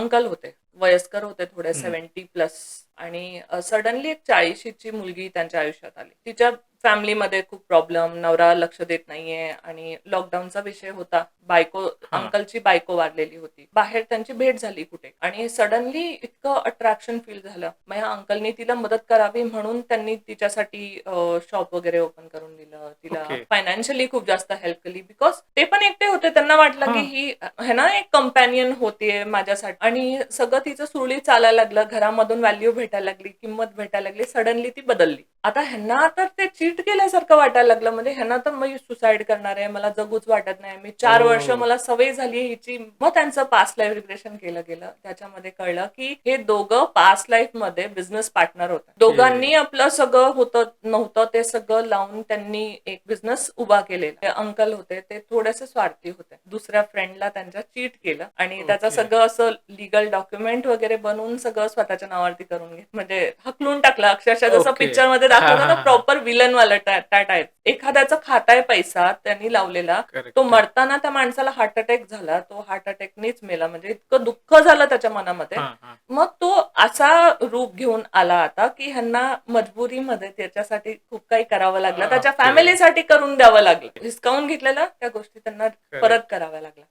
Uncle होते, वयस्कर होते थोडे हं. 70 प्लस आणि सडनली एक 40ची मुलगी त्यांच्या आयुष्यात आली. तिच्या फॅमिलीमध्ये खूप प्रॉब्लेम, नवरा लक्ष देत नाहीये आणि लॉकडाऊनचा विषय होता. हां. अंकलची बायको वारलेली होती. बाहेर त्यांची भेट झाली कुठे आणि सडनली इतकं अट्रॅक्शन फील झालं. मग या अंकलनी तिला मदत करावी म्हणून त्यांनी तिच्यासाठी शॉप वगैरे ओपन करून दिलं. तिला ओके. फायनान्शियली खूप जास्त हेल्प केली बिकॉज ते पण एकटे होते. त्यांना वाटलं की हां. ही है ना एक कंपॅनियन होतीये माझ्यासाठी आणि सगळं तिचं सुरळीत चालायला लागलं. घरामधून व्हॅल्यू भेटायला लागली, किंमत भेटायला लागली. सडनली ती बदलली. आता ह्यांना तर ते चीट केल्यासारखं वाटायला लागलं. म्हणजे ह्यांना तर मी सुसाईड करणार आहे, मला जगूच वाटत नाही. मी 4 वर्ष ओह! मला सवय झाली हिची. मग त्यांचं पास्ट लाईफ रिग्रेशन केलं गेलं. त्याच्यामध्ये कळलं की हे दोघं पास्ट लाईफ मध्ये बिझनेस पार्टनर होते. ओके. दोघांनी आपलं सगळं होतं नव्हतं ते सगळं लावून त्यांनी एक बिझनेस उभा केलेला. ते अंकल होते ते थोडेसे स्वार्थी होते. दुसऱ्या फ्रेंडला त्यांच्या चीट केलं आणि त्याचं ओके. सगळं असं लीगल डॉक्युमेंट वगैरे बनवून सगळं स्वतःच्या नावावरती करून घेत म्हणजे हकलून टाकलं. अक्षरशः जसं ओके. पिक्चर मध्ये हां, दाखवलं ना हां, हां. प्रॉपर विलन वाला त्या टाईप. एखाद्याचा खाताय पैसा त्यांनी लावलेला. करेक्ट, तो करेक्ट. मरताना त्या माणसाला हार्ट अटॅक झाला. तो हार्ट अटॅकनीच मेला. म्हणजे इतकं दुःख झालं त्याच्या मनामध्ये. हां, हां. मग तो असा रूप घेऊन आला आता, की ह्यांना मजबुरीमध्ये त्याच्यासाठी खूप काही करावं लागलं. त्याच्या ओके. फॅमिलीसाठी करून द्यावं लागलं. हिसकावून घेतलेलं त्या गोष्टी त्यांना परत करेक्ट. कराव्या लागल्या.